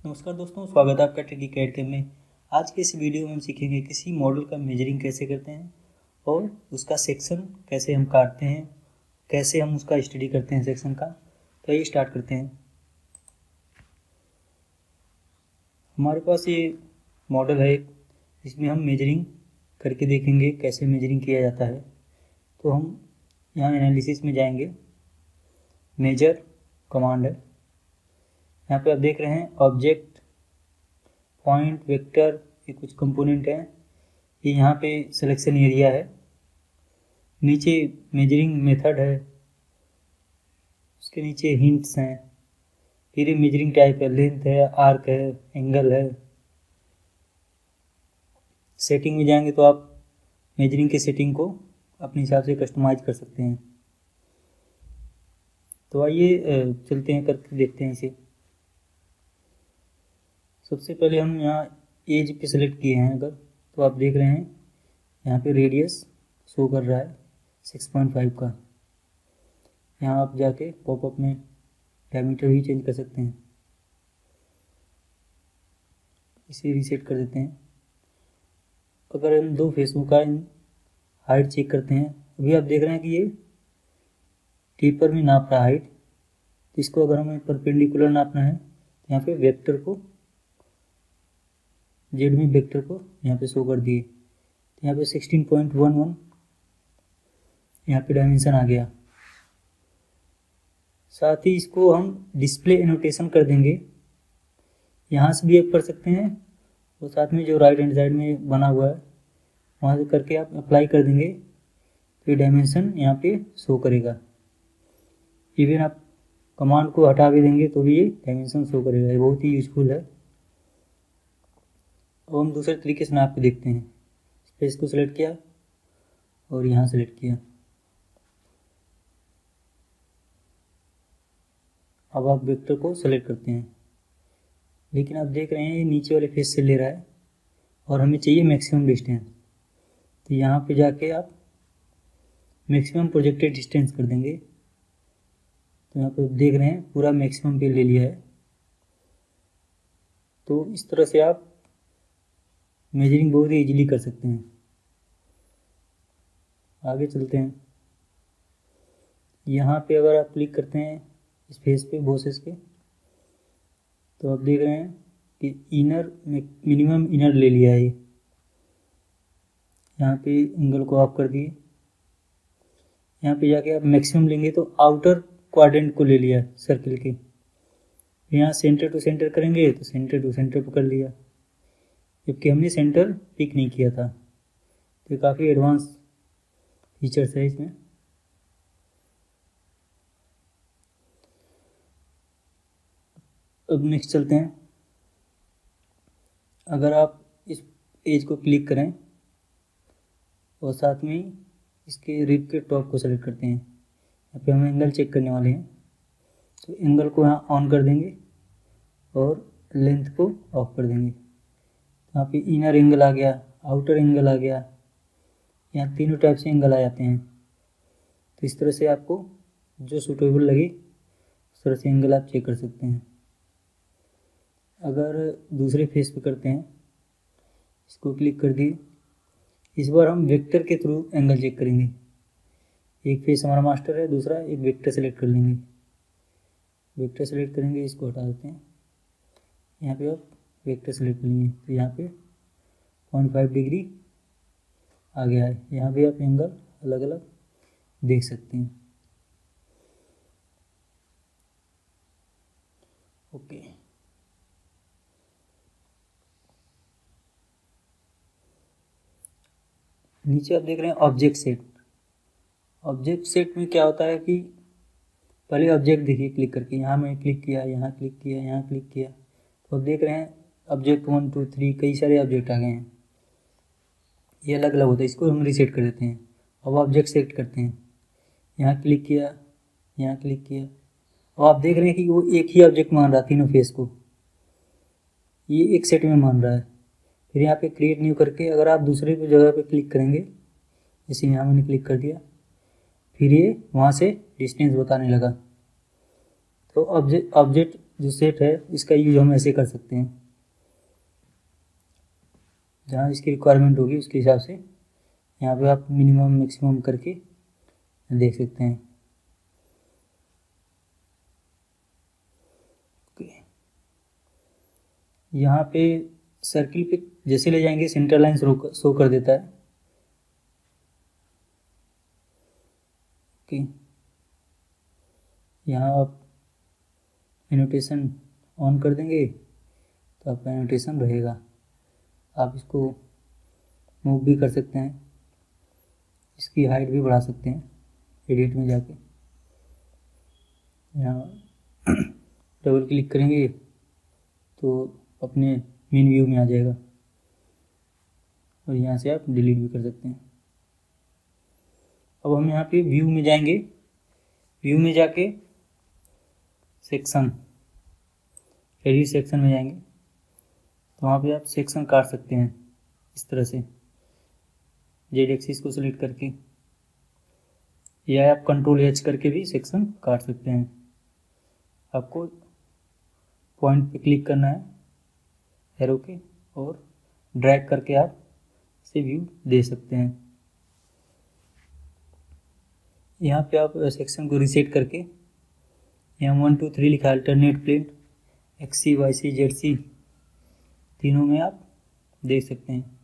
नमस्कार दोस्तों, स्वागत है आपका ट्रिकी कैड के में। आज के इस वीडियो में हम सीखेंगे किसी मॉडल का मेजरिंग कैसे करते हैं और उसका सेक्शन कैसे हम काटते हैं, कैसे हम उसका स्टडी करते हैं सेक्शन का। तो ये स्टार्ट करते हैं। हमारे पास ये मॉडल है, इसमें हम मेजरिंग करके देखेंगे कैसे मेजरिंग किया जाता है। तो हम यहाँ एनालिसिस में जाएंगे, मेजर कमांड है। यहाँ पे आप देख रहे हैं ऑब्जेक्ट, पॉइंट, वेक्टर, ये कुछ कंपोनेंट हैं। ये यहाँ पे सिलेक्शन एरिया है, नीचे मेजरिंग मेथड है, उसके नीचे हिंट्स हैं, फिर मेजरिंग टाइप है, लेंथ है, आर्क है, एंगल है। सेटिंग में जाएंगे तो आप मेजरिंग के सेटिंग को अपने हिसाब से कस्टमाइज कर सकते हैं। तो आइए चलते हैं, करके देखते हैं इसे। सबसे पहले हम यहाँ एज पे सेलेक्ट किए हैं अगर, तो आप देख रहे हैं यहाँ पे रेडियस शो कर रहा है 6.5 का। यहाँ आप जाके पॉपअप में डायमीटर भी चेंज कर सकते हैं। इसे रीसेट कर देते हैं। अगर हम दो फेसों का हाइट चेक करते हैं, अभी आप देख रहे हैं कि ये टेपर में नाप रहा हाइट। तो इसको अगर हमें परपेंडिकुलर नापना है तो यहाँ पे वेक्टर को, जेड में वेक्टर को यहाँ पे शो कर दिए। तो यहाँ पे 16.11 यहाँ पे डायमेंशन आ गया। साथ ही इसको हम डिस्प्ले एनोटेशन कर देंगे, यहाँ से भी आप कर सकते हैं और साथ में जो राइट हैंड साइड में बना हुआ है वहाँ से करके आप अप्लाई कर देंगे तो ये डायमेंशन यहाँ पे शो करेगा। इवन आप कमांड को हटा भी देंगे तो भी ये डायमेंशन शो करेगा। ये बहुत ही यूजफुल है। अब हम दूसरे तरीके से नाप के देखते हैं। स्पेस को सिलेक्ट किया और यहाँ सेलेक्ट किया। अब आप वेक्टर को सेलेक्ट करते हैं, लेकिन आप देख रहे हैं ये नीचे वाले फेस से ले रहा है और हमें चाहिए मैक्सिमम डिस्टेंस। तो यहाँ पे जाके आप मैक्सिमम प्रोजेक्टेड डिस्टेंस कर देंगे। तो यहाँ पे देख रहे हैं पूरा मैक्सिमम पे ले लिया है। तो इस तरह से आप मेजरिंग बहुत ही इजीली कर सकते हैं। आगे चलते हैं। यहाँ पे अगर आप क्लिक करते हैं इस फेस पे, बॉसेस पे, तो आप देख रहे हैं कि इनर मिनिमम इनर ले लिया है। यहाँ पे एंगल को ऑफ कर दिए। यहाँ पे जाके आप मैक्सिमम लेंगे तो आउटर क्वाड्रेंट को ले लिया सर्किल के। यहाँ सेंटर टू सेंटर करेंगे तो सेंटर टू सेंटर पकड़ लिया, जबकि हमने सेंटर पिक नहीं किया था। तो ये काफ़ी एडवांस फीचर्स है इसमें। अब नेक्स्ट चलते हैं। अगर आप इस एज को क्लिक करें और साथ में इसके रिब के टॉप को सेलेक्ट करते हैं, यहाँ पे हम एंगल चेक करने वाले हैं। तो एंगल को यहाँ ऑन कर देंगे और लेंथ को ऑफ कर देंगे। यहाँ पे इनर एंगल आ गया, आउटर एंगल आ गया। यहाँ तीनों टाइप से एंगल आ जाते हैं। तो इस तरह से आपको जो सूटेबल लगे उस तरह से एंगल आप चेक कर सकते हैं। अगर दूसरे फेस पे करते हैं, इसको क्लिक कर दिए। इस बार हम वेक्टर के थ्रू एंगल चेक करेंगे। एक फेस हमारा मास्टर है, दूसरा एक वेक्टर सेलेक्ट कर लेंगे। वेक्टर सेलेक्ट करेंगे, इसको हटा देते हैं। यहाँ पे आप वेक्टर सेलेक्ट करेंगे तो यहाँ पे 0.5 डिग्री आ गया है। यहाँ भी आप एंगल अलग अलग देख सकते हैं। ओके, नीचे आप देख रहे हैं ऑब्जेक्ट सेट। ऑब्जेक्ट सेट में क्या होता है कि पहले ऑब्जेक्ट देखिए क्लिक करके, यहाँ मैं क्लिक किया, यहाँ क्लिक किया, यहाँ क्लिक किया, तो आप देख रहे हैं ऑब्जेक्ट 1 2 3 कई सारे ऑब्जेक्ट आ गए हैं। ये अलग अलग होता है, इसको हम रीसेट कर देते हैं। अब ऑब्जेक्ट सेलेक्ट करते हैं, यहाँ क्लिक किया, यहाँ क्लिक किया, और आप देख रहे हैं कि वो एक ही ऑब्जेक्ट मान रहा है तीनों फेस को, ये एक सेट में मान रहा है। फिर यहाँ पे क्रिएट न्यू करके अगर आप दूसरे जगह पे क्लिक करेंगे, जैसे यहाँ मैंने क्लिक कर दिया, फिर ये वहाँ से डिस्टेंस बताने लगा। तो ऑब्जेक्ट जो सेट है इसका यूज हम ऐसे कर सकते हैं, जहाँ इसकी रिक्वायरमेंट होगी उसके हिसाब से यहाँ पे आप मिनिमम मैक्सिमम करके देख सकते हैं। यहाँ पे सर्किल पे जैसे ले जाएंगे सेंटर लाइन शो कर देता है। ओके, यहाँ आप एनोटेशन ऑन कर देंगे तो आपका एनोटेशन रहेगा। आप इसको मूव भी कर सकते हैं, इसकी हाइट भी बढ़ा सकते हैं एडिट में जाके। यहाँ डबल क्लिक करेंगे तो अपने मेन व्यू में आ जाएगा और यहाँ से आप डिलीट भी कर सकते हैं। अब हम यहाँ पे व्यू में जाएंगे, व्यू में जाके सेक्शन, एडिट सेक्शन में जाएंगे तो वहाँ पे आप सेक्शन काट सकते हैं इस तरह से, जेड एक्सिस को सिलेक्ट करके, या आप कंट्रोल एच करके भी सेक्शन काट सकते हैं। आपको पॉइंट पे क्लिक करना है एरो के और ड्रैग करके आप इसे व्यू दे सकते हैं। यहाँ पे आप सेक्शन को रीसेट करके यहाँ 1 2 3 लिखा है alternate plane XC YC ZC तीनों में आप देख सकते हैं।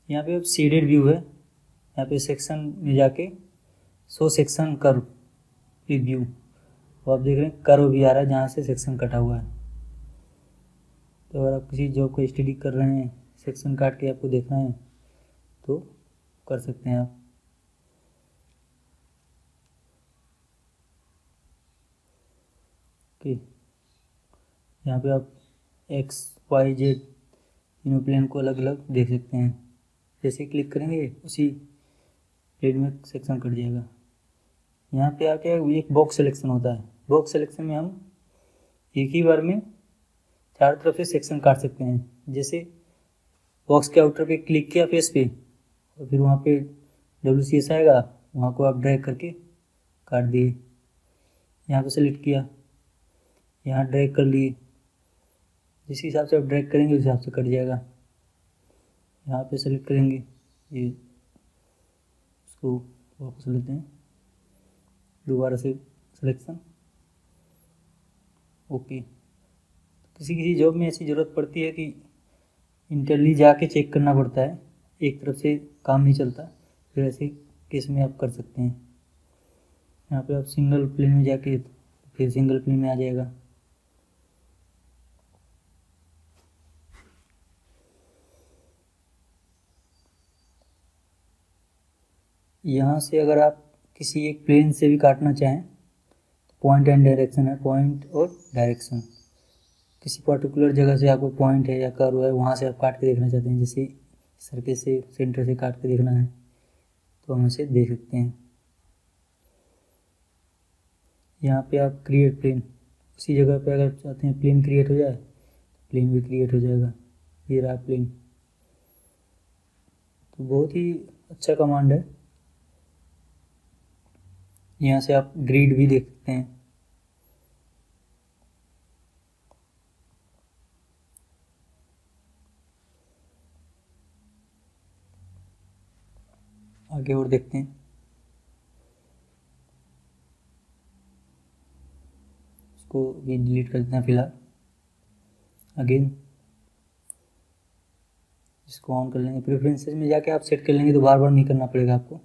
यहाँ पे अब शेडेड व्यू है, यहाँ पे सेक्शन में जाके शो सेक्शन कर्व व्यू, तो आप देख रहे हैं कर्व भी आ रहा है जहाँ से सेक्शन कटा हुआ है। तो अगर आप किसी जॉब को स्टडी कर रहे हैं, सेक्शन काट के आपको देखना है तो कर सकते हैं आप। ओके, यहाँ पे आप X Y Z तीनों प्लेन को अलग अलग देख सकते हैं। जैसे क्लिक करेंगे उसी प्लेन में सेक्शन कट जाएगा। यहाँ पे आके एक बॉक्स सिलेक्शन होता है, बॉक्स सिलेक्शन में हम एक ही बार में चारों तरफ से सेक्शन काट सकते हैं। जैसे बॉक्स के आउटर पे क्लिक किया फेस पे और फिर वहाँ पे WCS आएगा, वहाँ को आप ड्रैग करके काट दिए। यहाँ पे सेलेक्ट किया, यहाँ ड्रैग कर लिए, जिस हिसाब से आप ड्रैग करेंगे उस हिसाब से कट जाएगा। यहाँ पे सेलेक्ट करेंगे, ये इसको वापस लेते हैं, दोबारा से सिलेक्शन। ओके, किसी किसी जॉब में ऐसी ज़रूरत पड़ती है कि इंटरनली जाके चेक करना पड़ता है, एक तरफ से काम नहीं चलता, फिर ऐसे केस में आप कर सकते हैं। यहाँ पे आप सिंगल प्लेन में जाके फिर सिंगल प्लेन में आ जाएगा। यहाँ से अगर आप किसी एक प्लेन से भी काटना चाहें तो पॉइंट एंड डायरेक्शन है, पॉइंट और डायरेक्शन। किसी पर्टिकुलर जगह से आपको पॉइंट है या कर्व है, वहाँ से आप काट के देखना चाहते हैं, जैसे सर्कल से सेंटर से काट के देखना है तो हम इसे देख सकते हैं। यहाँ पे आप क्रिएट प्लेन, उसी जगह पे अगर चाहते हैं प्लेन क्रिएट हो जाए तो प्लेन भी क्रिएट हो जाएगा। ये रहा प्लेन, तो बहुत ही अच्छा कमांड है। यहाँ से आप ग्रिड भी देख सकते हैं। आगे और देखते हैं, इसको भी डिलीट कर देते हैं फिलहाल। अगेन इसको ऑन कर लेंगे, प्रेफरेंसेस में जाके आप सेट कर लेंगे तो बार बार नहीं करना पड़ेगा आपको।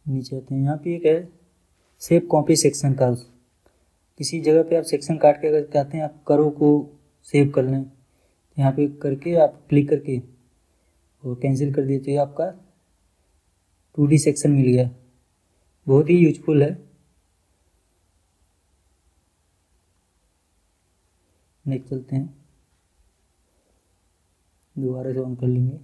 नीचे आते हैं, यहाँ पे एक है सेव कॉपी सेक्शन कर्व। किसी जगह पे आप सेक्शन काट के अगर चाहते हैं आप कर्व को सेव कर लें, यहाँ पे करके आप क्लिक करके और कैंसिल कर दिए तो ये आपका 2D सेक्शन मिल गया। बहुत ही यूजफुल है। नेक्स्ट चलते हैं, दोबारा से ऑन कर लेंगे।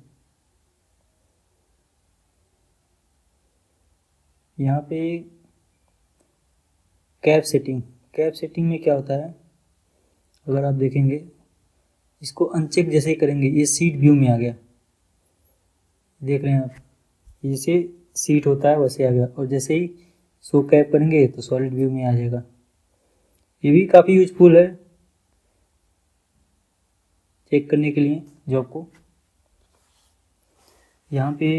यहाँ पे कैप सेटिंग, कैप सेटिंग में क्या होता है, अगर आप देखेंगे इसको अनचेक जैसे ही करेंगे ये सीट व्यू में आ गया, देख रहे हैं आप, जैसे सीट होता है वैसे आ गया, और जैसे ही शो कैप करेंगे तो सॉलिड व्यू में आ जाएगा। ये भी काफ़ी यूजफुल है चेक करने के लिए जॉब को। यहाँ पे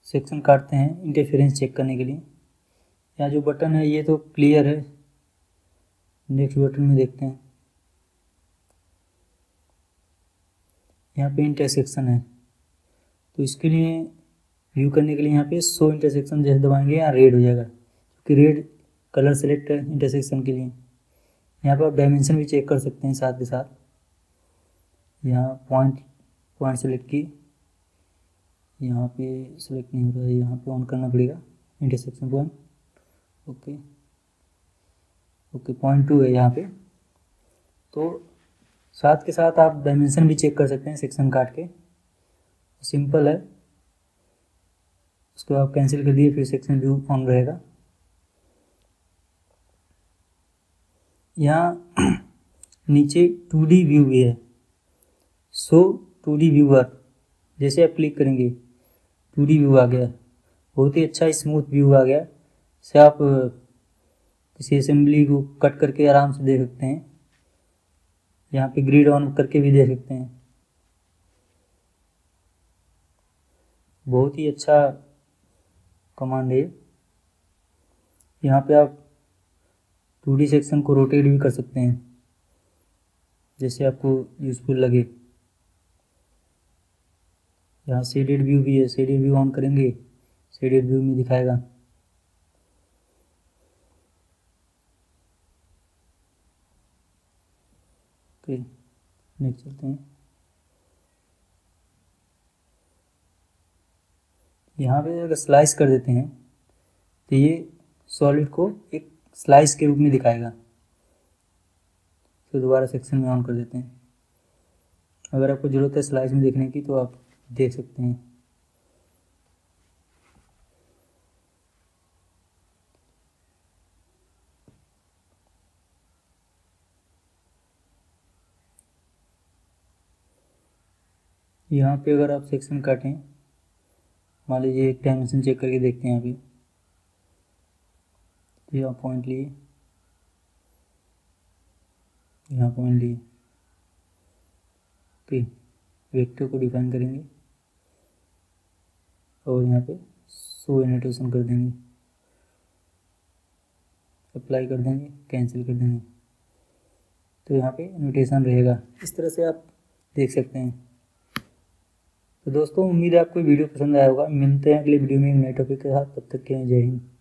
सेक्शन काटते हैं इंटरफेरेंस चेक करने के लिए। यहाँ जो बटन है ये तो क्लियर है, नेक्स्ट बटन में देखते हैं। यहाँ पे इंटरसेक्शन है, तो इसके लिए व्यू करने के लिए यहाँ पे शो इंटरसेक्शन जैसे दबाएंगे यहाँ रेड हो जाएगा, क्योंकि रेड कलर सेलेक्ट है इंटरसेक्शन के लिए। यहाँ पर आप डायमेंशन भी चेक कर सकते हैं साथ के साथ। यहाँ पॉइंट सेलेक्ट की, यहाँ पे सेलेक्ट नहीं हो रहा है, यहाँ पे ऑन करना पड़ेगा इंटरसेक्शन पॉइंट। ओके, 0.2 है यहाँ पे। तो साथ के साथ आप डायमेंशन भी चेक कर सकते हैं सेक्शन काट के, सिंपल है। उसको आप कैंसिल कर दिए, फिर सेक्शन व्यू ऑन रहेगा। यहाँ नीचे 2D व्यू भी है, शो 2D व्यूअर। जैसे आप क्लिक करेंगे 2D व्यू आ गया, बहुत ही अच्छा स्मूथ व्यू आ गया। इसे आप किसी असेंबली को कट करके आराम से देख सकते हैं। यहाँ पे ग्रिड ऑन करके भी देख सकते हैं। बहुत ही अच्छा कमांड है। यहाँ पे आप 2D सेक्शन को रोटेट भी कर सकते हैं, जैसे आपको यूजफुल लगे। यहाँ शेडेड व्यू भी है, शेडेड व्यू ऑन करेंगे शेडेड व्यू में दिखाएगा। ओके, नेक्स्ट चलते हैं। यहाँ पे अगर स्लाइस कर देते हैं तो ये सॉलिड को एक स्लाइस के रूप में दिखाएगा। तो दोबारा सेक्शन में ऑन कर देते हैं। अगर आपको ज़रूरत है स्लाइस में देखने की तो आप देख सकते हैं। यहाँ पे अगर आप सेक्शन काटें, मान लीजिए एक डायमेंशन चेक करके देखते हैं। यहाँ पे यहाँ पॉइंट लिए, यहाँ पॉइंट लिए। ओके, वेक्टर को डिफाइन करेंगे और यहाँ पे शो एनोटेशन कर देंगे, अप्लाई कर देंगे, कैंसिल कर देंगे, तो यहाँ पे एनोटेशन रहेगा। इस तरह से आप देख सकते हैं। तो दोस्तों, उम्मीद है आपको वीडियो पसंद आया होगा। मिलते हैं अगले वीडियो में एक नए टॉपिक के साथ। तब तक के लिए जय हिंद।